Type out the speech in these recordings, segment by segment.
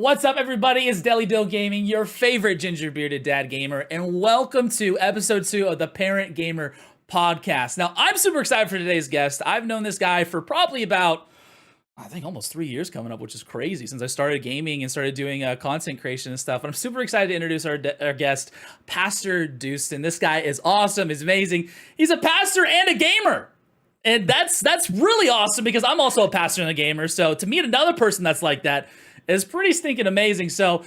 What's up, everybody? It's Deli Dill Gaming, your favorite ginger bearded dad gamer, and welcome to episode 2 of the Parent Gamer podcast. Now, I'm super excited for today's guest. I've known this guy for probably about, I think, almost 3 years coming up, which is crazy since I started gaming and started doing content creation and stuff. And I'm super excited to introduce our guest, Pastor Dustin. This guy is awesome. He's amazing. He's a pastor and a gamer. And that's really awesome because I'm also a pastor and a gamer. So to meet another person that's like that is pretty stinking amazing. So,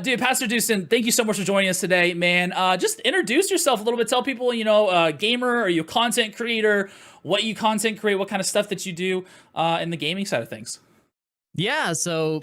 dude, Pastor Dustin, thank you so much for joining us today, man. Just introduce yourself a little bit. Tell people, gamer, are you a content creator, what you content create, what kind of stuff that you do in the gaming side of things. Yeah, so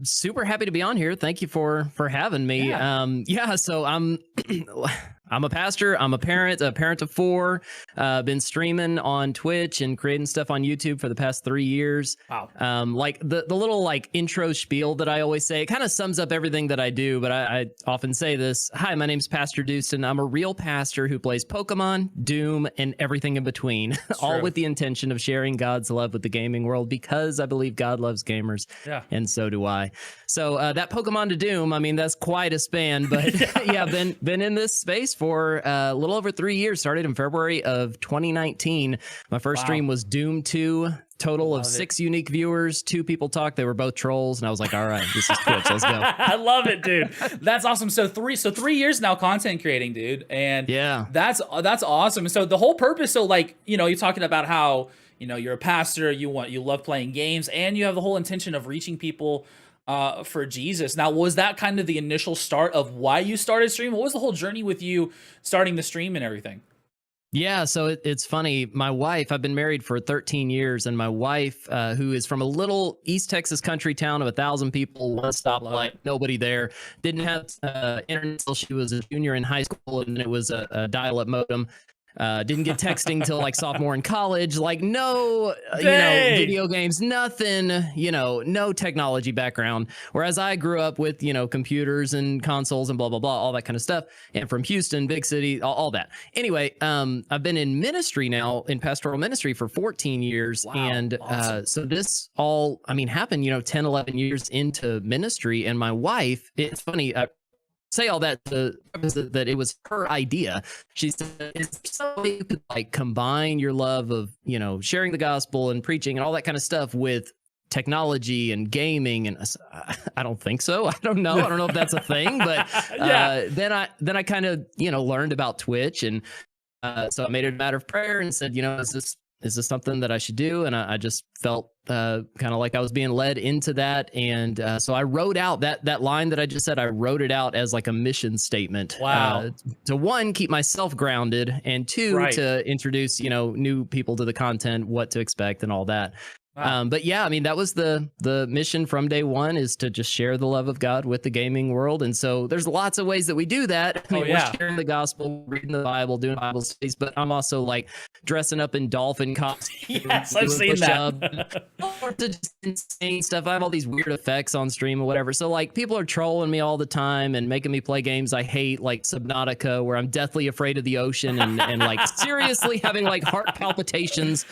super happy to be on here. Thank you for having me. Yeah. So I'm a pastor. I'm a parent of 4. Been streaming on Twitch and creating stuff on YouTube for the past 3 years. Wow. Like the little intro spiel that I always say, it kind of sums up everything that I do, but I often say this. Hi, my name's Pastor Dustin. I'm a real pastor who plays Pokemon, Doom, and everything in between, all with the intention of sharing God's love with the gaming world because I believe God loves gamers. Yeah. And so do I. So that Pokemon to Doom, I mean, that's quite a span, but yeah, been in this space for a little over 3 years. Started in February of 2019. My first stream was Doom 2. Total of 6 unique viewers. 2 people talked. They were both trolls, and I was like, "All right, this is Twitch. Let's go." I love it, dude. That's awesome. So 3 years now content creating, dude, and yeah, that's awesome. So the whole purpose. So you're talking about how you're a pastor. You love playing games, and you have the whole intention of reaching people for Jesus. Now, was that kind of the initial start of why you started streaming? What was the whole journey with you starting the stream and everything? Yeah, so it's funny. My wife, I've been married for 13 years, and my wife, who is from a little East Texas country town of 1,000 people, one stoplight, nobody there, didn't have internet until she was a junior in high school, and it was a dial-up modem. Didn't get texting till sophomore in college. No, video games, nothing, no technology background. Whereas I grew up with, computers and consoles and blah, blah, blah, all that kind of stuff. And from Houston, big city, all that. Anyway, I've been in ministry now, in pastoral ministry for 14 years. Wow, and awesome. so this all, happened, 10, 11 years into ministry. And my wife, it's funny, say all that that it was her idea. She said, "Is there some way you could combine your love of sharing the gospel and preaching and all that kind of stuff with technology and gaming?" And I don't think so. I don't know if that's a thing. But then I kind of learned about Twitch, and so I made it a matter of prayer and said, is this something that I should do? And I just felt kind of like I was being led into that. And so I wrote out that line that I just said. I wrote it out as a mission statement. Wow. To 1, keep myself grounded, and 2, to introduce, new people to the content, what to expect and all that. Wow. But yeah, that was the mission from day one, is to just share the love of God with the gaming world. And so there's lots of ways that we do that. We're sharing the gospel, reading the Bible, doing Bible studies, but I'm also dressing up in dolphin costumes. Yes, I've seen that. Just insane stuff. I have all these weird effects on stream or whatever. So people are trolling me all the time and making me play games I hate, like Subnautica, where I'm deathly afraid of the ocean and seriously having heart palpitations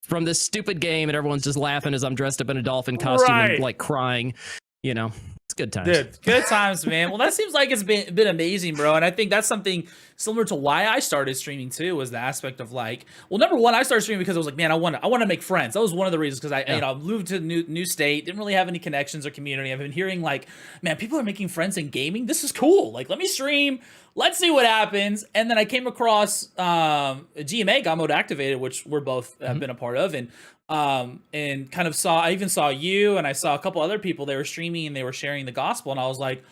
from this stupid game, and everyone's just laughing as I'm dressed up in a dolphin costume and crying. It's good times. Dude, good times, man. Well, that seems like it's been amazing, bro. And I think that's something similar to why I started streaming too, was the aspect of number one, I started streaming because I was like, man, I want to make friends. That was one of the reasons, because I moved to a new state, didn't really have any connections or community. I've been hearing man, people are making friends in gaming. This is cool. Let me stream. Let's see what happens. And then I came across GMA, God Mode Activated, which we're both have been a part of, and kind of I even saw you, and I saw a couple other people. They were streaming and they were sharing the gospel, and I was like,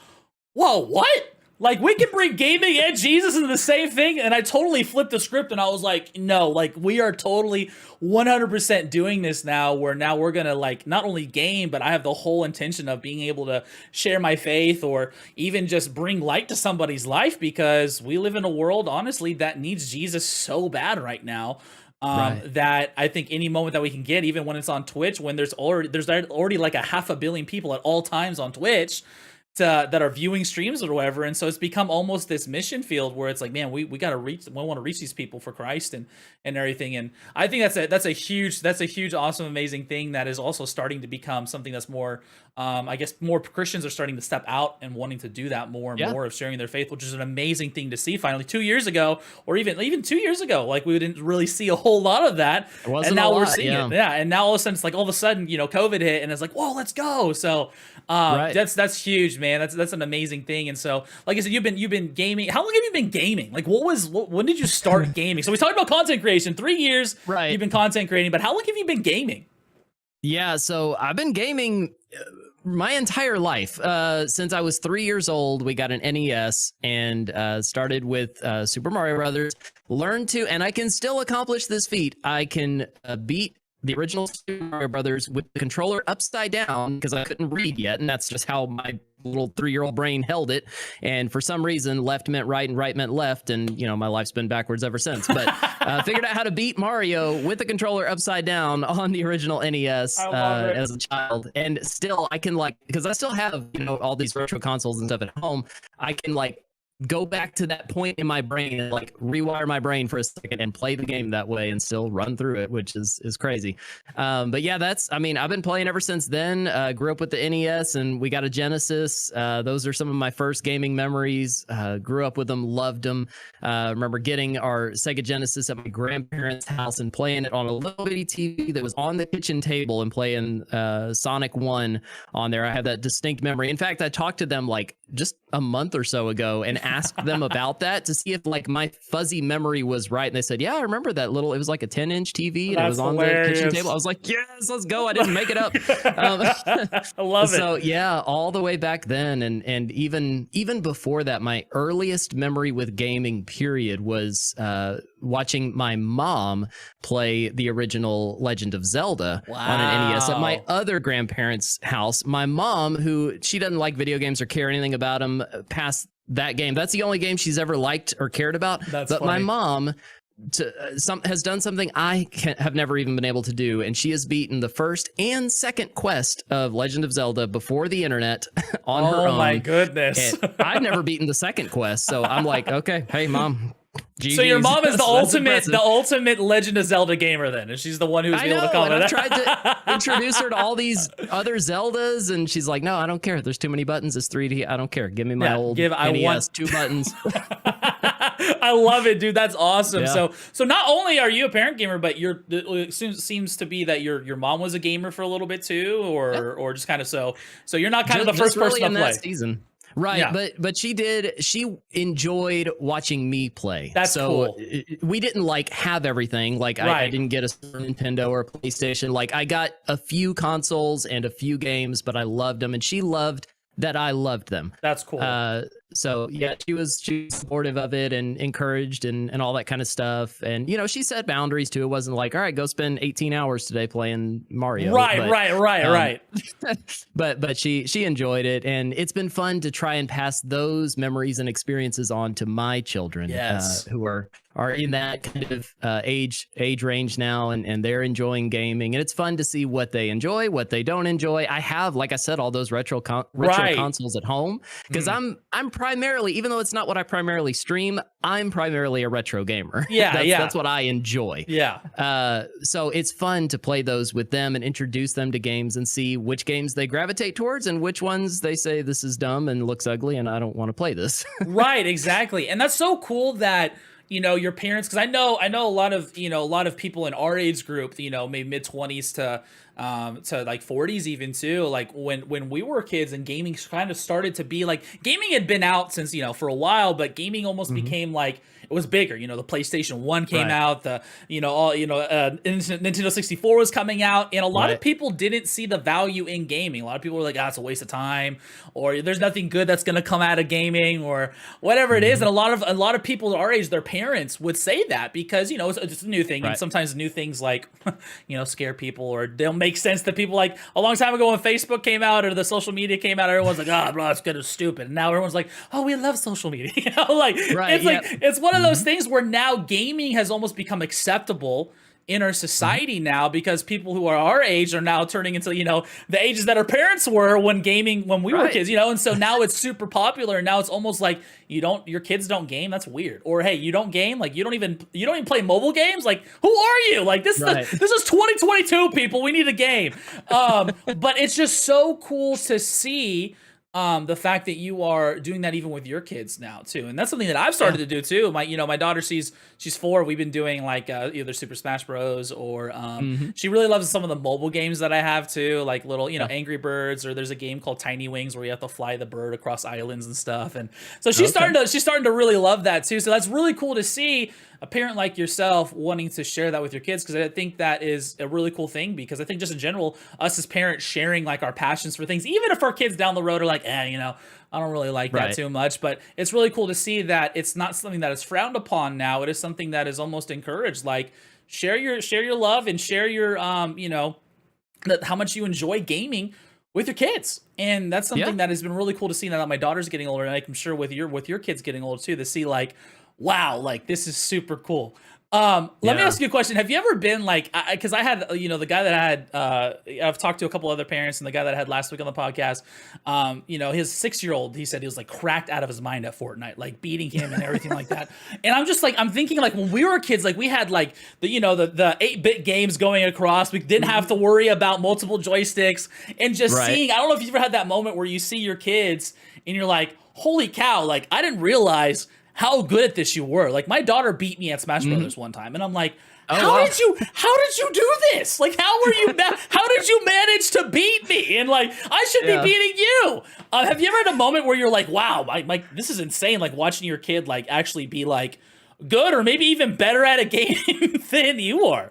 whoa, what? We can bring gaming and Jesus into the same thing? And I totally flipped the script, and I was like, no, we are totally 100% doing this now, where now we're gonna not only game, but I have the whole intention of being able to share my faith, or even just bring light to somebody's life, because we live in a world, honestly, that needs Jesus so bad right now. That I think any moment that we can get, even when it's on Twitch, when there's already a 500 million people at all times on Twitch that are viewing streams or whatever. And so it's become almost this mission field where it's man, we got to reach, we want to reach these people for Christ and everything. And I think that's a huge, awesome, amazing thing that is also starting to become something that's more I guess more Christians are starting to step out and wanting to do that more and Yeah. more of sharing their faith, which is an amazing thing to see. Finally, 2 years ago, or even 2 years ago, like we didn't really see a whole lot of that, It wasn't and now a we're lot, seeing yeah. it. Yeah, and now all of a sudden it's like all of a sudden COVID hit, and it's like, whoa, let's go. So Right. that's huge, man. That's an amazing thing. And so, like I said, you've been gaming. How long have you been gaming? Like, when did you start gaming? So we talked about content creation. 3 years, Right. you've been content creating, but how long have you been gaming? Yeah, so I've been gaming my entire life. Since I was 3 years old, we got an NES and started with Super Mario Brothers. Learned to, and I can still accomplish this feat. I can beat the original Super Mario Brothers with the controller upside down because I couldn't read yet, and that's just how my little 3-year-old brain held it. And for some reason, left meant right and right meant left, and my life's been backwards ever since. But figured out how to beat Mario with the controller upside down on the original NES as a child, and still I can because I still have all these retro consoles and stuff at home. I can go back to that point in my brain and rewire my brain for a second and play the game that way and still run through it, which is crazy. But yeah, I've been playing ever since then. Grew up with the NES and we got a Genesis. Those are some of my first gaming memories. Grew up with them, loved them. Remember getting our Sega Genesis at my grandparents' house and playing it on a little bitty TV that was on the kitchen table and playing Sonic 1 on there. I have that distinct memory. In fact, I talked to them just a month or so ago and asked them about that to see if my fuzzy memory was right. And they said, yeah, I remember that it was like a 10-inch TV and it was on the kitchen table. I was like, yes, let's go. I didn't make it up. I love it. So yeah, all the way back then. And even before that, my earliest memory with gaming period was watching my mom play the original Legend of Zelda on an NES at my other grandparents' house. My mom, who she doesn't like video games or care anything about them past that game. That's the only game she's ever liked or cared about. That's but funny. my mom has done something I have never even been able to do, and she has beaten the first and second quest of Legend of Zelda before the internet on her own. Oh my goodness. And I've never beaten the second quest, so I'm like, okay, hey mom. So your mom is the That's ultimate Legend of Zelda gamer then, and she's the one who's able to comment. And I've tried to introduce her to all these other Zeldas, and she's like, no, I don't care. There's too many buttons. It's 3D. I don't care. Give me my old NES, 2 buttons. I love it, dude. That's awesome. Yeah. So not only are you a parent gamer, but it seems to be that your mom was a gamer for a little bit too, or just kind of so you're not kind of the first person to play. That season. Right, Yeah. but she enjoyed watching me play. That's so cool. We didn't have everything. I Right. didn't get a Super Nintendo or a PlayStation. I got a few consoles and a few games, but I loved them, and she loved that I loved them. That's cool. So yeah, she was supportive of it and encouraged and all that kind of stuff. And she set boundaries too. It wasn't like, all right, go spend 18 hours today playing Mario. Right. But she enjoyed it, and it's been fun to try and pass those memories and experiences on to my children. Yes. Who are in that kind of age range now, and they're enjoying gaming, and it's fun to see what they enjoy, what they don't enjoy. I have, like I said, all those retro consoles at home because I'm primarily, even though it's not what I primarily stream, I'm primarily a retro gamer. Yeah, That's what I enjoy. Yeah. So it's fun to play those with them and introduce them to games and see which games they gravitate towards and which ones they say this is dumb and looks ugly and I don't want to play this. Right, exactly. And that's so cool that your parents, because I know a lot of people in our age group, maybe mid-20s to 40s even too, when we were kids and gaming kind of started to be gaming had been out since for a while, but gaming almost became it was bigger. The PlayStation 1 came out, the Nintendo 64 was coming out, and a lot of people didn't see the value in gaming. A lot of people were like, it's a waste of time, or there's nothing good that's going to come out of gaming, or whatever it is. And a lot of people our age, their parents would say that because it's a new thing, and sometimes new things scare people or they'll make sense to people. A long time ago when Facebook came out or the social media came out, everyone's like, bro, it's kind of stupid. And now everyone's like, oh, we love social media. It's one of those things where now gaming has almost become acceptable in our society now, because people who are our age are now turning into, the ages that our parents were when we were kids, and so now it's super popular, and now it's almost like your kids don't game, that's weird. Or hey, you don't game, like you don't even play mobile games, like who are you? Like this is 2022, people, we need a game. But it's just so cool to see the fact that you are doing that even with your kids now too, and that's something that I've started to do too. My daughter, she's 4. We've been doing like either Super Smash Bros. Or she really loves some of the mobile games that I have too, like little Angry Birds, or there's a game called Tiny Wings where you have to fly the bird across islands and stuff. And so she's starting to really love that too. So that's really cool to see a parent like yourself wanting to share that with your kids, because I think that is a really cool thing, because I think just in general, us as parents sharing like our passions for things, even if our kids down the road are like, I don't really like that too much, but it's really cool to see that it's not something that is frowned upon now. It is something that is almost encouraged. Like share your love and share your how much you enjoy gaming with your kids. And that's something that has been really cool to see now that my daughter's getting older, and I'm sure with your kids getting older too, to see like, wow, like this is super cool. Let me ask you a question. Have you ever been like, because I had, the guy that I had, I've talked to a couple other parents, and the guy that I had last week on the podcast, his 6-year-old, he said he was like cracked out of his mind at Fortnite, like beating him and everything like that. And I'm just like, I'm thinking like when we were kids, like we had like the 8-bit games going across. We didn't have to worry about multiple joysticks, and just seeing, I don't know if you've ever had that moment where you see your kids and you're like, holy cow, like I didn't realize how good at this you were. Like my daughter beat me at Smash Brothers one time, and I'm like, how did you do this? Like how did you manage to beat me? And like I should be beating you. Have you ever had a moment where you're like, wow, this is insane, like watching your kid like actually be like good, or maybe even better at a game than you are?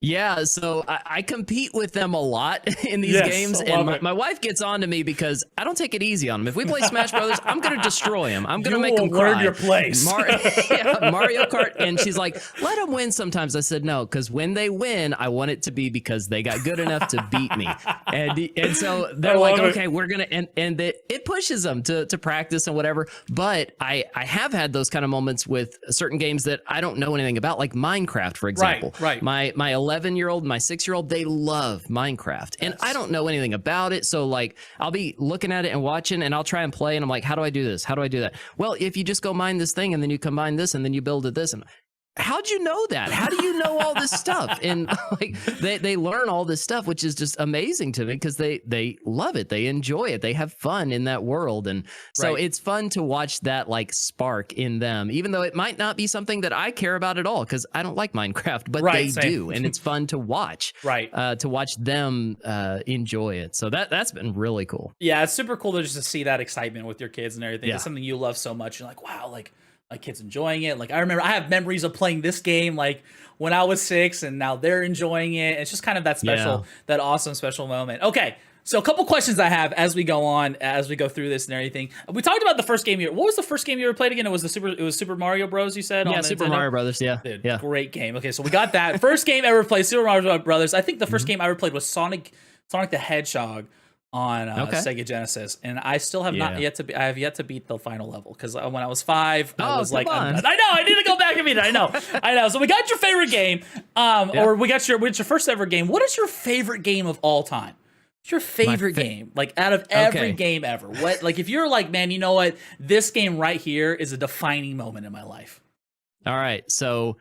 Yeah, so I compete with them a lot in these games, and my wife gets on to me because I don't take it easy on them. If we play Smash Brothers, I'm going to destroy them. I'm going to make them cry. Learn your place. Mario Kart, and she's like, let them win sometimes. I said, no, because when they win, I want it to be because they got good enough to beat me. And so they're like, okay, we're going to, and it pushes them to practice and whatever. But I have had those kind of moments with certain games that I don't know anything about, like Minecraft, for example. Right. My 11-year-old, my 6-year-old, they love Minecraft, and I don't know anything about it. So like, I'll be looking at it and watching, and I'll try and play, and I'm like, how do I do this? How do I do that? Well, if you just go mine this thing, and then you combine this, and then you build it this, and how'd you know that? How do you know all this stuff? And like they learn all this stuff, which is just amazing to me, because they love it. They enjoy it. They have fun in that world. And so it's fun to watch that like spark in them, even though it might not be something that I care about at all, because I don't like Minecraft, but they do. And it's fun to watch, to watch them enjoy it. So that's been really cool. Yeah, it's super cool to just to see that excitement with your kids and everything. It's something you love so much. You're like, wow, like my kid's enjoying it. Like I remember I have memories of playing this game like when I was 6, and now they're enjoying it. It's just kind of that special, that awesome special moment. Okay, so a couple questions I have as we go through this and everything. We talked about the first game. What was the first game you ever played again? It was Super Mario Bros. You said? Yeah, Super Mario Brothers. Yeah. Dude, great game. Okay, so we got that first game ever played, Super Mario Brothers. I think the first game I ever played was Sonic the Hedgehog on Sega Genesis, and I still have not yet to. I have yet to beat the final level, because when I was 5, I was like, I know I need to go back and beat it. I know. So we got your favorite game, or what's your first ever game? What is your favorite game of all time? What's your favorite game, like out of every game ever? What, like if you're like, man, you know what? This game right here is a defining moment in my life. All right, so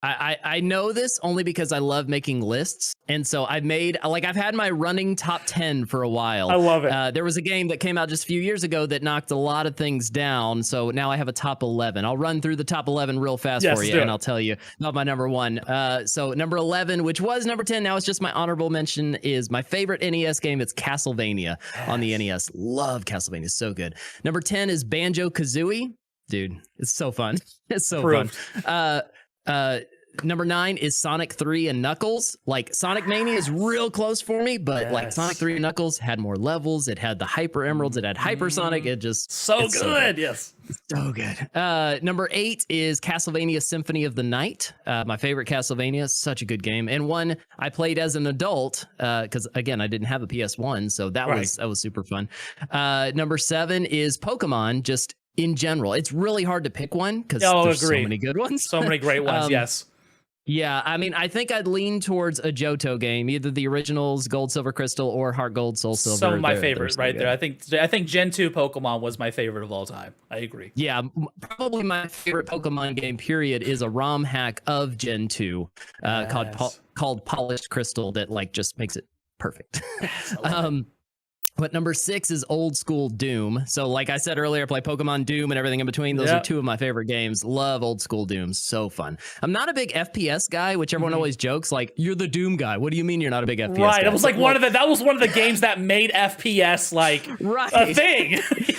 I know this only because I love making lists. And so I've had my running top 10 for a while. I love it. There was a game that came out just a few years ago that knocked a lot of things down. So now I have a top 11. I'll run through the top 11 real fast for you, and I'll tell you not my number 1. So number 11, which was number 10, now it's just my honorable mention, is my favorite NES game. It's Castlevania on the NES. Love Castlevania. So good. Number 10 is Banjo-Kazooie. Dude, it's so fun. It's so fun. Number 9 is Sonic 3 and Knuckles. Like Sonic Mania is real close for me, but like Sonic 3 and Knuckles had more levels. It had the Hyper Emeralds. It had Hypersonic. It just so good. Yes, so good. Number 8 is Castlevania Symphony of the Night. My favorite Castlevania. Such a good game, and one I played as an adult because again I didn't have a PS1, so that was super fun. Number 7 is Pokemon. Just in general, it's really hard to pick one because there's so many good ones. So many great ones. Yes. Yeah, I mean, I think I'd lean towards a Johto game, either the originals, Gold, Silver, Crystal, or Heart Gold, Soul Silver. Some of my They're favorite so right good. there. I think Gen 2 Pokemon was my favorite of all time. I agree. Yeah, probably my favorite Pokemon game, period, is a ROM hack of Gen 2 Yes. called Polished Crystal that like just makes it perfect. Yes, I love it. But number 6 is old school Doom. So, like I said earlier, I play Pokemon Doom and everything in between. Those are Yep. two of my favorite games. Love old school Doom. So fun. I'm not a big FPS guy, which everyone always jokes like, you're the Doom guy. What do you mean you're not a big FPS Right. guy? It was like that was one of the games that made FPS like Right. a thing.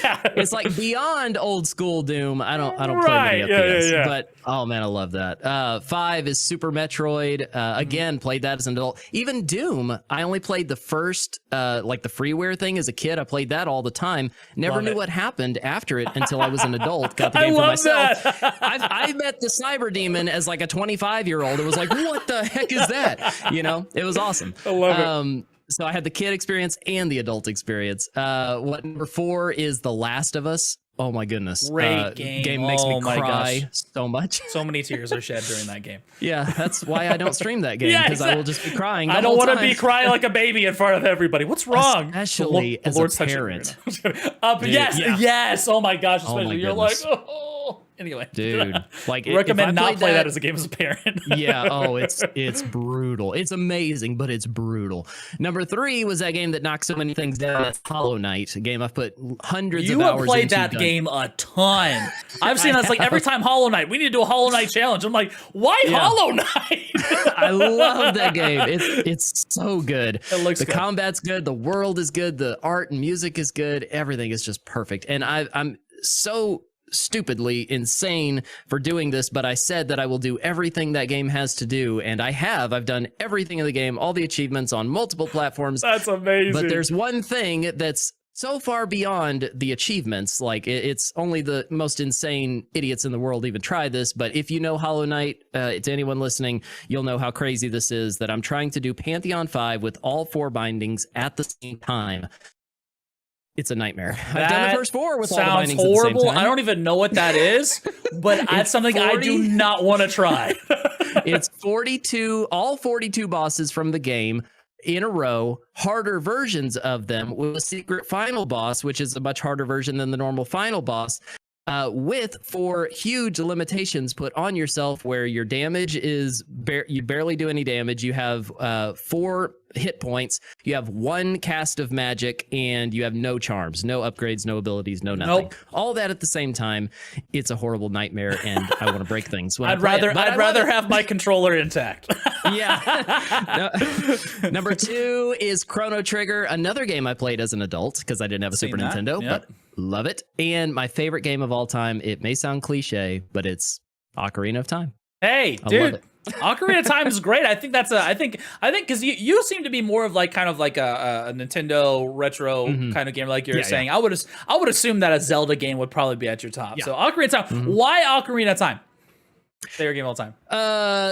Yeah. It's like beyond old school Doom. I don't play Right, many yeah, FPS, yeah. but oh man, I love that. 5 is Super Metroid. Again, played that as an adult. Even Doom, I only played the first like the freeware thing as a kid. I played that all the time. Never Love knew it. what happened after it until I was an adult. Got the I game for love myself. that. I met the Cyber Demon as like a 25-year-old. It was like, what the heck is that? You know, it was awesome. I love it. So I had the kid experience and the adult experience. What number 4 is The Last of Us. Oh my goodness. Great game. Game makes Oh me my cry gosh. so much. So many tears are shed during that game. Yeah, that's why I don't stream that game, Yeah, because I will just be crying. I don't want to be crying like a baby in front of everybody. What's wrong? Especially The as a Lord's touching me parent. right now. But Dude, yes, yeah. yes. Oh my gosh. Oh my Especially you're like, goodness. oh. Anyway, Dude, like recommend if I not played play that as a game as a parent. Yeah, oh, it's brutal. It's amazing, but it's brutal. Number 3 was that game that knocked so many things down. That's Hollow Knight, a game I've put hundreds You of hours have played into. that done. game a ton. I've seen us like every time Hollow Knight. We need to do a Hollow Knight challenge. I'm like, why Yeah. Hollow Knight? I love that game. It's so good. It looks the good. combat's good. The world is good. The art and music is good. Everything is just perfect. And I'm so stupidly insane for doing this, but I said that I will do everything that game has to do, and I have. I've done everything in the game, all the achievements on multiple platforms. That's amazing. But there's one thing that's so far beyond the achievements. Like it's only the most insane idiots in the world even try this. But if you know Hollow Knight, to anyone listening, you'll know how crazy this is. That I'm trying to do Pantheon 5 with all 4 bindings at the same time. It's a nightmare. I've done the first 4 with all the sounds bindings horrible. at the same time. I don't even know what that is, but that's something I do 40? not want to try. It's 42, all 42 bosses from the game in a row, harder versions of them with a secret final boss, which is a much harder version than the normal final boss, with 4 huge limitations put on yourself where your damage is, you barely do any damage. You have 4 hit points, you have 1 cast of magic, and you have no charms, no upgrades, no abilities, no nothing. Nope. All that at the same time. It's a horrible nightmare, and I want to break things. When I I'd play it, rather but I I'd love rather it. have my controller intact. Yeah. No. Number 2 is Chrono Trigger, another game I played as an adult because I didn't have a Seen Super that, Nintendo, yep. but love it. And my favorite game of all time, it may sound cliche, but it's Ocarina of Time. Hey, I love dude. it. Ocarina of Time is great. I think that's I think because you seem to be more of like kind of like a Nintendo retro kind of game, like you're Yeah, saying. I would assume that a Zelda game would probably be at your top. Yeah. So Ocarina of Time. Why Ocarina of Time? Favorite game of all time.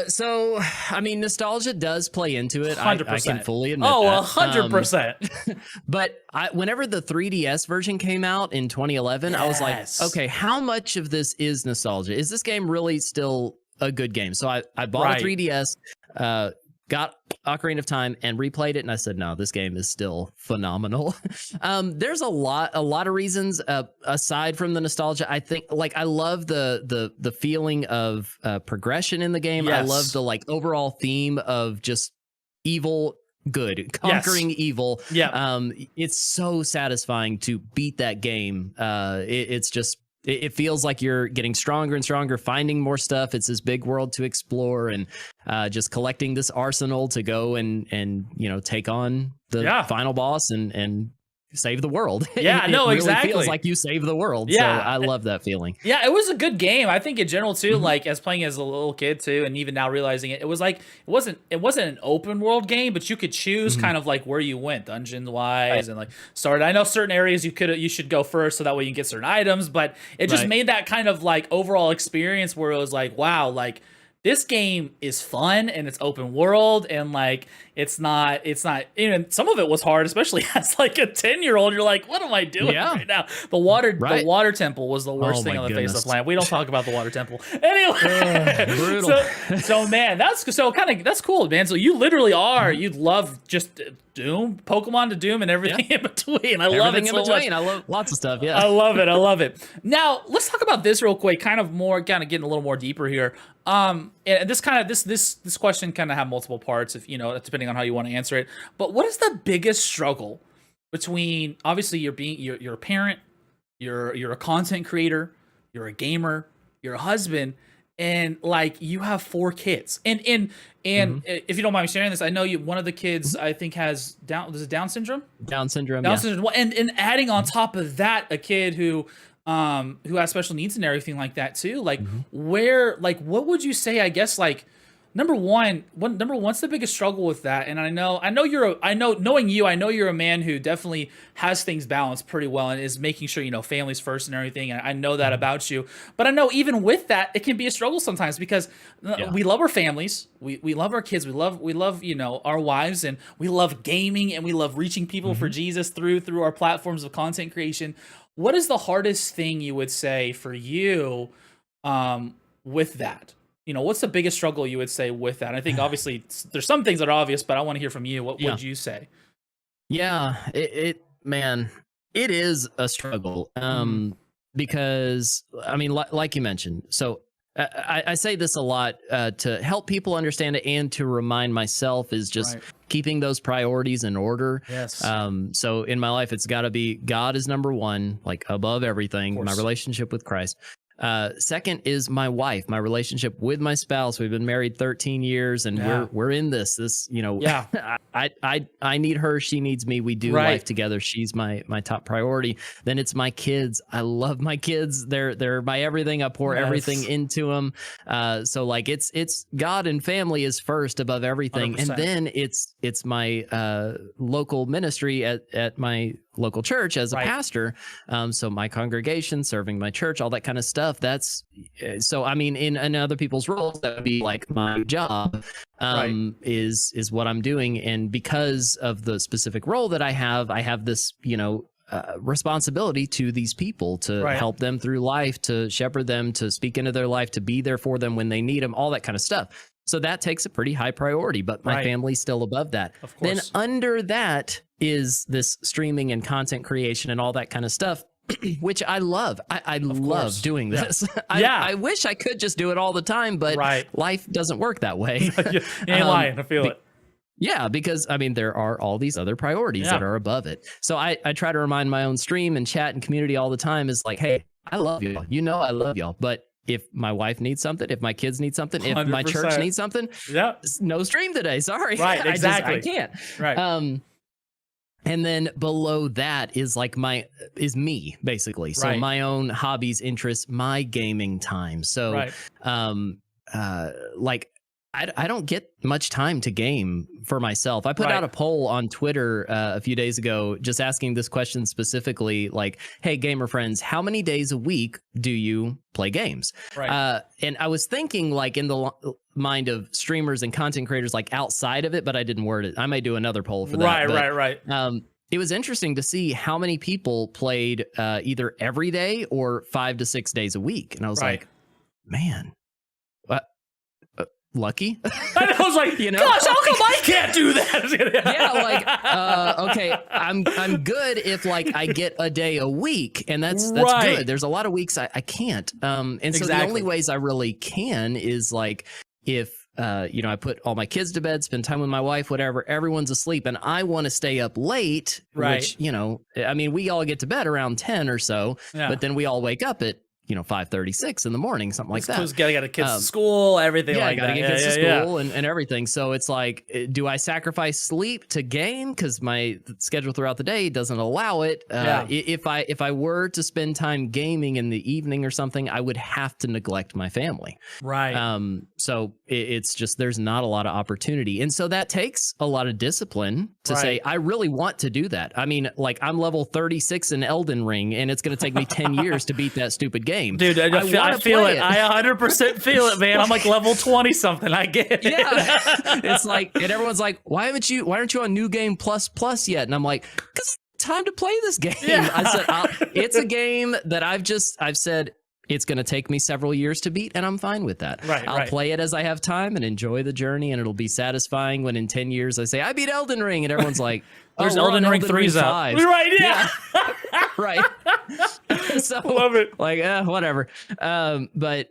So I mean, nostalgia does play into it. I 100%. can fully admit Oh, that. 100%. But whenever the 3DS version came out in 2011, I was like, Yes. okay, how much of this is nostalgia? Is this game really still a good game? So I bought Right. a 3DS, got Ocarina of Time, and replayed it, and I said, no, this game is still phenomenal. There's a lot of reasons aside from the nostalgia. I think like I love the feeling of progression in the game. I Yes. love the like overall theme of just evil good, conquering evil. Yeah. It's so satisfying to beat that game. It's just it feels like you're getting stronger and stronger, finding more stuff. It's this big world to explore, and just collecting this arsenal to go and take on the final boss and save the world. Yeah, it no, really exactly. feels like you save the world. Yeah. So I love that feeling. Yeah, it was a good game. I think in general too, like as playing as a little kid too, and even now realizing it was like it wasn't an open world game, but you could choose kind of like where you went dungeon wise and like started. I know certain areas you should go first so that way you can get certain items, but it just Right. made that kind of like overall experience where it was like, wow, like this game is fun and it's open world, and like it's not even, some of it was hard, especially as like a 10-year-old. You're like, what am I doing right now? The water temple was the worst thing on the face of the planet. We don't talk about the water temple anyway. Brutal. So man, that's cool, man. So you literally are, you love just Doom, Pokemon to Doom, and everything in between. I love it so much. I love lots of stuff. Yeah, I love it. Now let's talk about this real quick. Kind of getting a little more deeper here. And this question kind of have multiple parts, if depending on how you want to answer it. But what is the biggest struggle between, obviously you're a parent, you're a content creator, you're a gamer, you're a husband, and like you have 4 kids, and if you don't mind me sharing this, I know one of the kids I think has Down syndrome. Down syndrome. And adding on top of that a kid who has special needs and everything like that too. Like what would you say? I guess like number one, what's the biggest struggle with that? And I know knowing you, I know you're a man who definitely has things balanced pretty well and is making sure, family's first and everything. And I know that about you, but I know even with that, it can be a struggle sometimes because we love our families. We love our kids. We love, our wives, and we love gaming, and we love reaching people for Jesus through our platforms of content creation. What is the hardest thing you would say for you with that? What's the biggest struggle you would say with that? I think obviously there's some things that are obvious, but I want to hear from you. What would you say? Yeah, it is a struggle. Because I mean, like you mentioned, so I say this a lot to help people understand it and to remind myself is just keeping those priorities in order. Yes. So in my life, it's got to be God is number one, like above everything, my relationship with Christ. Second is my wife, my relationship with my spouse. We've been married 13 years and we're in this, I need her. She needs me. We do life together. She's my top priority. Then it's my kids. I love my kids. They're my everything. I pour everything into them. So like it's God and family is first above everything. 100%. And then it's my, local ministry at my local church as a pastor. So my congregation, serving my church, all that kind of stuff. That's so, I mean, in other people's roles, that would be like my job, is what I'm doing. And because of the specific role that I have this, responsibility to these people to help them through life, to shepherd them, to speak into their life, to be there for them when they need them, all that kind of stuff. So that takes a pretty high priority, but my family's still above that. Of course. Then under that is this streaming and content creation and all that kind of stuff, which I love. I love doing this. I wish I could just do it all the time, but life doesn't work that way. You ain't lying. I feel it. Yeah, because I mean, there are all these other priorities that are above it. So I try to remind my own stream and chat and community all the time is like, hey, I love y'all. I love y'all. But if my wife needs something, if my kids need something, if 100%. My church needs something, no stream today. Sorry. Right, exactly. I can't. Right. And then below that is like is me, basically. So my own hobbies, interests, my gaming time. So like I don't get much time to game for myself. I put out a poll on Twitter a few days ago just asking this question specifically, like, hey, gamer friends, how many days a week do you play games? And I was thinking like in the mind of streamers and content creators like outside of it, but I didn't word it. I may do another poll for that. Right. It was interesting to see how many people played either every day or 5 to 6 days a week. And I was like, man, lucky. I was like, gosh, how come I can't do that? Okay, I'm good if like I get a day a week, and that's good. There's a lot of weeks I can't. And so the only ways I really can is like if I put all my kids to bed, spend time with my wife, whatever, everyone's asleep, and I want to stay up late, which, I mean, we all get to bed around 10 or so, but then we all wake up at 5:36 in the morning, something like that. Gotta get the kids to school, everything like that. Gotta get kids to school and everything. So it's like, do I sacrifice sleep to game because my schedule throughout the day doesn't allow it? If I were to spend time gaming in the evening or something, I would have to neglect my family. So it's just there's not a lot of opportunity, and so that takes a lot of discipline to say I really want to do that. I mean, like I'm level 36 in Elden Ring, and it's going to take me 10 years to beat that stupid game. game. Dude, I wanna feel play it. I 100% feel it, man. I'm like level 20 something. I get it. Yeah, it's like, and everyone's like, why aren't you on New Game Plus yet? And I'm like, because time to play this game. Yeah. I said, it's a game that I've said it's going to take me several years to beat, and I'm fine with that. Right, I'll right. play it as I have time and enjoy the journey, and it'll be satisfying when in 10 years I say I beat Elden Ring, and everyone's like, There's oh, we're Elden on Ring 3's up. 5. Right, yeah. Right. So Love it. like, whatever. But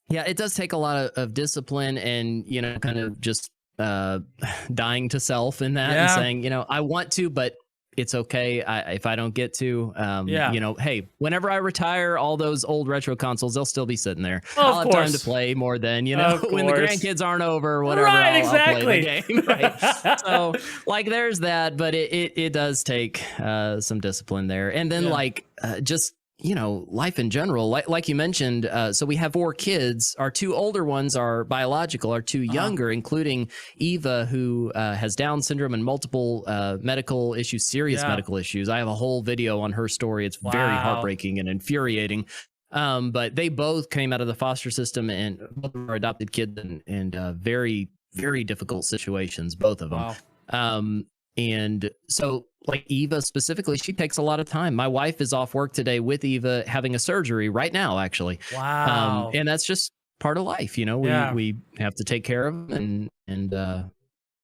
yeah, it does take a lot of discipline and, you know, kind of just dying to self in that and Yeah. saying, you know, I want to, but it's okay if I don't get to. Yeah. You know, hey, whenever I retire, all those old retro consoles, they'll still be sitting there. Of I'll have time to course. play more then, you know, Of when the course. grandkids aren't over or whatever. Right, I'll play the game. Right. So like there's that, but it does take some discipline there. And then Yeah. just, you know, life in general, like you mentioned. So we have 4 kids. Our 2 older ones are biological. Our 2 younger, including Eva, who has Down syndrome and multiple medical issues, serious Yeah. medical issues. I have a whole video on her story. It's very Wow. heartbreaking and infuriating. But they both came out of the foster system and both are adopted kids and very, very difficult situations, both of them. Wow. And so like Eva specifically, she takes a lot of time. My wife is off work today with Eva having a surgery right now, actually. Wow. And that's just part of life. You know, Yeah. we have to take care of them and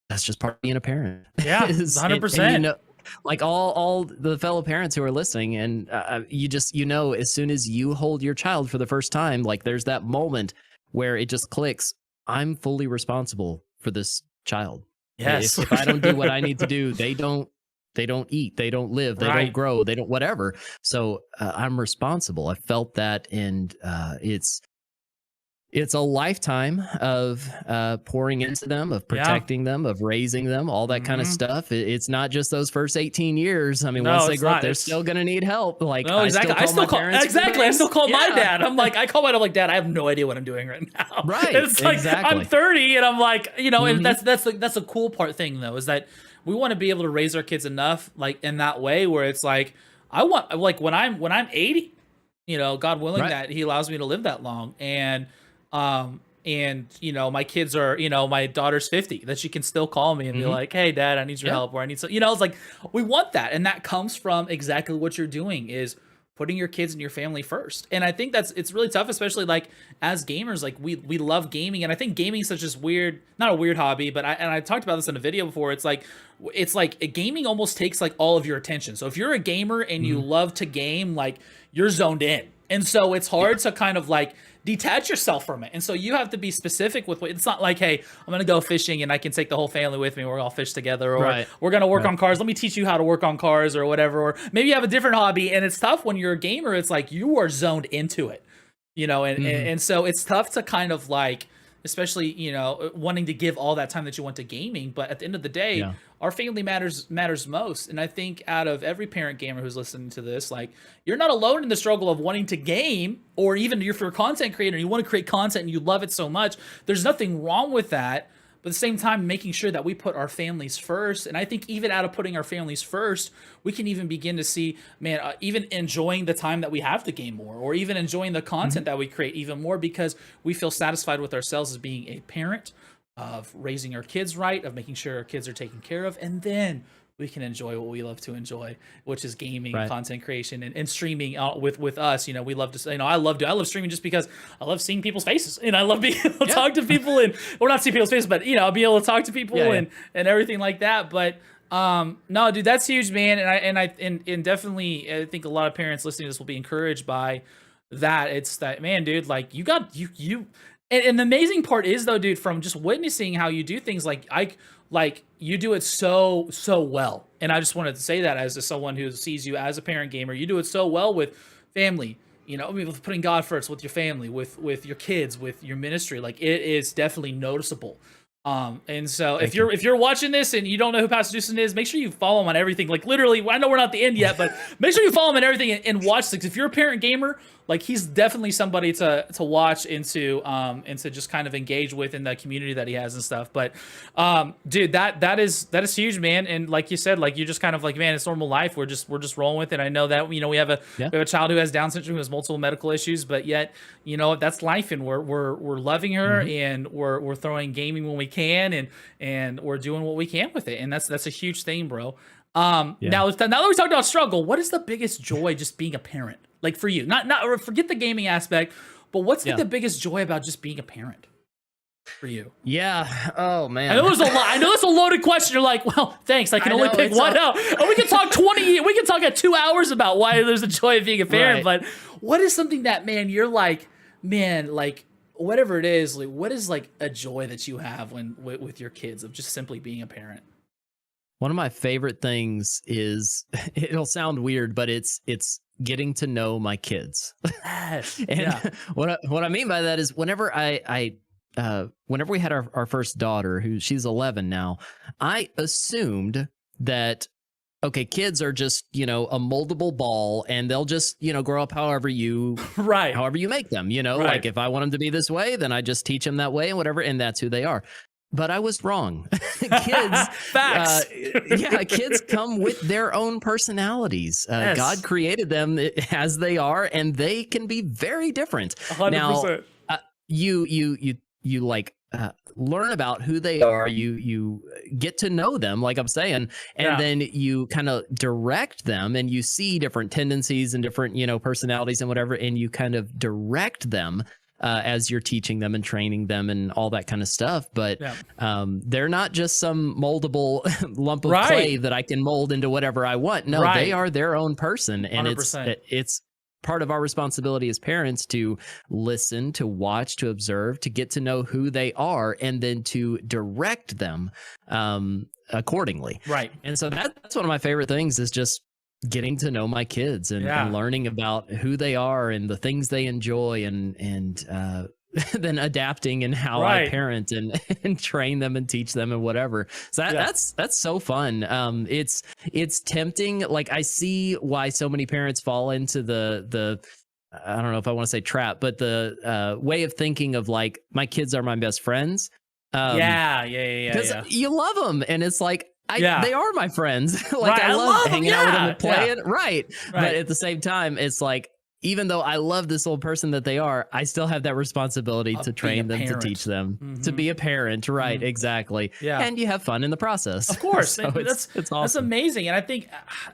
that's just part of being a parent. Yeah, Is- 100%. and, you know, like all the fellow parents who are listening and you just, you know, as soon as you hold your child for the first time, like there's that moment where it just clicks. I'm fully responsible for this child. Yes. If I don't do what I need to do, they don't eat, they don't live, they Right. don't grow, they don't whatever. So I'm responsible. I felt that, and it's a lifetime of pouring into them, of Yeah. protecting them, of raising them, all that kind of Mhm. stuff. It's not just those first 18 years. I mean, No, once they it's grow not. up, they're It's- still gonna need help. Like No, exactly. I still call parents for exactly. I things. still call my Yeah. dad. I'm like, I call my dad. I'm like, Dad, I have no idea what I'm doing right now. Right, It's like exactly. I'm 30, and I'm like, you know, Mhm. and that's the cool part thing though, is that we want to be able to raise our kids enough, like in that way, where it's like, I want, like when I'm 80, you know, God willing Right. that He allows me to live that long, and you know, my kids are, you know, my daughter's 50, that she can still call me and be Mhm. like, hey Dad, I need your Yeah. help, or I need some, you know, it's like, we want that, and that comes from exactly what you're doing, is putting your kids and your family first. And I think it's really tough, especially like as gamers, like we love gaming, and I think gaming is such this weird, not a weird hobby, but I talked about this in a video before. It's like gaming almost takes like all of your attention. So if you're a gamer and you love to game, like you're zoned in, and so it's hard to kind of like detach yourself from it. And so you have to be specific with what, it's not like, hey, I'm going to go fishing and I can take the whole family with me. We're all fish together, or Right. we're going to work Right. on cars. Let me teach you how to work on cars or whatever. Or maybe you have a different hobby, and it's tough when you're a gamer. It's like you are zoned into it, you know, and so it's tough to kind of like, especially, you know, wanting to give all that time that you want to gaming. But at the end of the day, Yeah. our family matters most. And I think out of every parent gamer who's listening to this, like, you're not alone in the struggle of wanting to game, or even if you're a content creator and you want to create content and you love it so much. There's nothing wrong with that. But at the same time, making sure that we put our families first. And I think even out of putting our families first, we can even begin to see, man, even enjoying the time that we have to game more, or even enjoying the content that we create even more, because we feel satisfied with ourselves as being a parent, of raising our kids right, of making sure our kids are taken care of. And then we can enjoy what we love to enjoy, which is gaming, Right. content creation, and streaming with us. You know, we love to, you know, I love streaming just because I love seeing people's faces, and I love being able to talk to people, and, or not see people's faces, but, you know, be able to talk to people Yeah, yeah. and everything like that. But no, dude, that's huge, man. And definitely, I think a lot of parents listening to this will be encouraged by that. It's that, man, dude, like you got you. And the amazing part is, though, dude, from just witnessing how you do things, like you do it so well. And I just wanted to say that as someone who sees you as a parent gamer, you do it so well with family. You know, I mean, with putting God first, with your family, with your kids, with your ministry. Like, it is definitely noticeable. And so Thank if you're watching this and you don't know who Pastor Deucin is, make sure you follow him on everything. Like literally, I know we're not at the end yet, but make sure you follow him on everything and watch things. If you're a parent gamer, like he's definitely somebody to watch and to just kind of engage with in the community that he has and stuff. But dude, that is huge, man. And like you said, like you're just kind of like, man, it's normal life. We're just rolling with it. I know that, you know, we have a child who has Down syndrome, who has multiple medical issues, but yet, you know, that's life, and we're loving her, and we're throwing gaming when we can, and we're doing what we can with it, and that's a huge thing, bro. Now that we talked about struggle, what is the biggest joy just being a parent? Like for you, not or forget the gaming aspect, but what's like the biggest joy about just being a parent for you? Yeah. Oh man. I know there's a lot. I know that's a loaded question. You're like, well, thanks. I can only pick one out. And we can talk 20. We can talk at 2 hours about why there's a joy of being a parent. Right. But what is something that, man, you're like, man, like whatever it is, like what is like a joy that you have when with your kids of just simply being a parent? One of my favorite things is, it'll sound weird, but it's getting to know my kids. Yes. And what I mean by that is whenever whenever we had our first daughter, who she's 11 now, I assumed that, okay, kids are just, you know, a moldable ball, and they'll just, you know, grow up however you however you make them, you know, like if I want them to be this way, then I just teach them that way and whatever, and that's who they are. But I was wrong. Kids, facts. Kids come with their own personalities. Yes. God created them as they are, and they can be very different. 100%. Now, you like learn about who they are. You get to know them, like I'm saying, and then you kind of direct them, and you see different tendencies and different, you know, personalities and whatever, and you kind of direct them as you're teaching them and training them and all that kind of stuff. But they're not just some moldable lump of clay that I can mold into whatever I want. No, they are their own person. And 100%. it's part of our responsibility as parents to listen, to watch, to observe, to get to know who they are, and then to direct them accordingly. Right. And so that's one of my favorite things, is just getting to know my kids and learning about who they are and the things they enjoy, and then adapting and how I parent and train them and teach them and whatever. So that's so fun. It's tempting. Like I see why so many parents fall into the I don't know if I want to say trap, but the way of thinking of like, my kids are my best friends. Because you love them, and it's like, they are my friends. Like I love hanging out with them and playing. Right. But at the same time, it's like, even though I love this old person that they are, I still have that responsibility to train them, to teach them, to be a parent. Right. Exactly. Yeah. And you have fun in the process. Of course. So it's awesome. That's amazing. And I think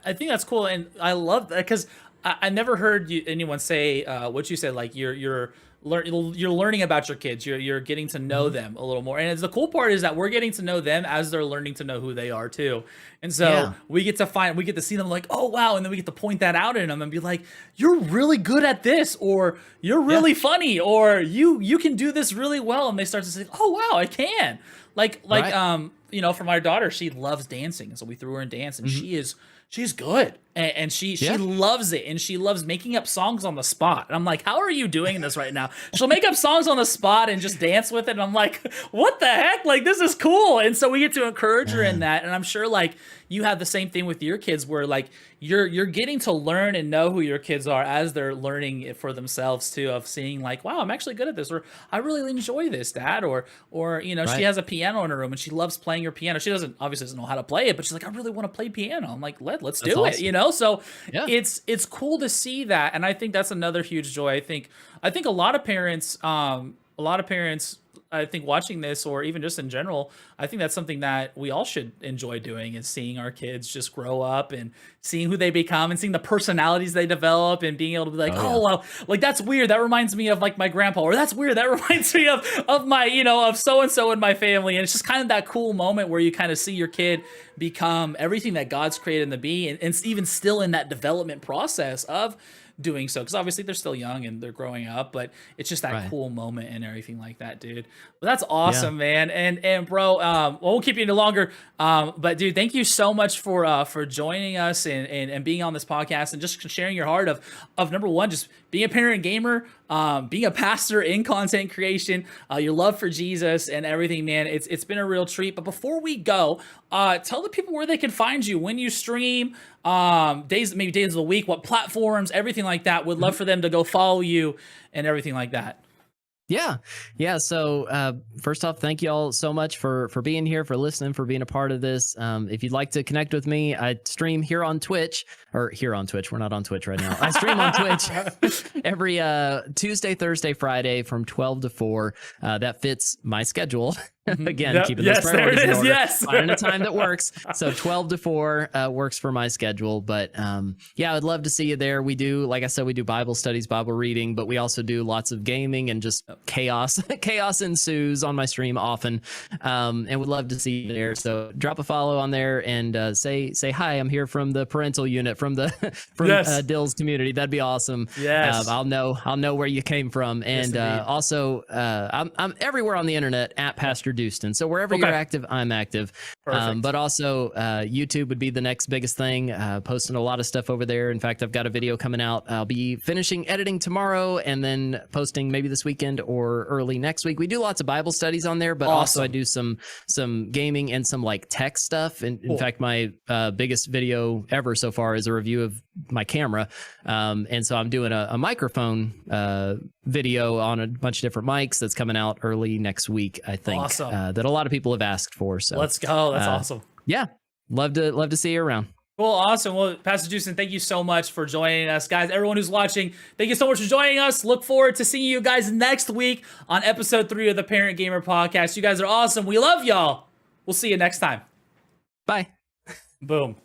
that's cool. And I love that, because I never heard anyone say what you said. Like you're learning about your kids. You're getting to know them a little more. And the cool part is that we're getting to know them as they're learning to know who they are too. And so we get to see them like, oh wow, and then we get to point that out in them and be like, you're really good at this, or you're really funny, or you can do this really well. And they start to say, oh wow, I can. Like you know, for my daughter, she loves dancing, and so we threw her in dance, and she's good, and she loves it, and she loves making up songs on the spot. And I'm like, how are you doing this right now? She'll make up songs on the spot and just dance with it, and I'm like, what the heck? Like, this is cool. And so we get to encourage her in that. And I'm sure like you have the same thing with your kids, where like you're getting to learn and know who your kids are as they're learning it for themselves too, of seeing like, wow, I'm actually good at this, or I really enjoy this, Dad, or you know, she has a piano in her room and she loves playing her piano. She obviously doesn't know how to play it, but she's like, I really want to play piano. I'm like, let's do it, you know? So it's cool to see that. And I think that's another huge joy. I think a lot of parents, I think watching this, or even just in general, I think that's something that we all should enjoy doing, is seeing our kids just grow up and seeing who they become and seeing the personalities they develop, and being able to be like, well, like that's weird. That reminds me of like my grandpa, or that's weird. That reminds me of my, you know, of so-and-so in my family. And it's just kind of that cool moment where you kind of see your kid become everything that God's created them to be, and even still in that development process of doing so, because obviously they're still young and they're growing up, but it's just that Right. cool moment and everything like that, dude. But that's awesome, man. And bro, well, won't keep you any longer. But dude, thank you so much for joining us and being on this podcast and just sharing your heart of number one, just being a parent gamer, being a pastor in content creation, your love for Jesus and everything, man. It's been a real treat. But before we go, tell the people where they can find you, when you stream, maybe days of the week, what platforms, everything like that. Would love for them to go follow you and everything like that. Yeah. So first off, thank you all so much for being here, for listening, for being a part of this. If you'd like to connect with me, I stream here on Twitch. We're not on Twitch right now. I stream on Twitch every Tuesday, Thursday, Friday from 12 to 4. That fits my schedule. Again, Yep. keeping Yes, those there it priorities in is. order. Yes. Finding a time that works. So 12 to 4 works for my schedule. But yeah, I'd love to see you there. We do, like I said, we do Bible studies, Bible reading, but we also do lots of gaming and just chaos. Chaos ensues on my stream often, and would love to see you there. So drop a follow on there and say hi. I'm here from the parental unit from Yes. Dill's community. That'd be awesome. Yes. I'll know where you came from. And Yes, also, I'm everywhere on the internet at Pastor Dustin. So wherever Okay. you're active, I'm active. Perfect. But also, YouTube would be the next biggest thing. Posting a lot of stuff over there. In fact, I've got a video coming out. I'll be finishing editing tomorrow and then posting maybe this weekend or early next week. We do lots of Bible studies on there, but also I Awesome. do some gaming and some like tech stuff. And Cool. in fact, my biggest video ever so far is a review of my camera. And so I'm doing a microphone video on a bunch of different mics that's coming out early next week, I think. Awesome. That a lot of people have asked for. So Let's go. That's uh, awesome. yeah, love to see you around. Cool, awesome. Well, Pastor Dustin, thank you so much for joining us. Guys, everyone who's watching, thank you so much for joining us. Look forward to seeing you guys next week on episode 3 of the Parent Gamer Podcast. You guys are awesome. We love y'all. We'll see you next time. Bye. Boom.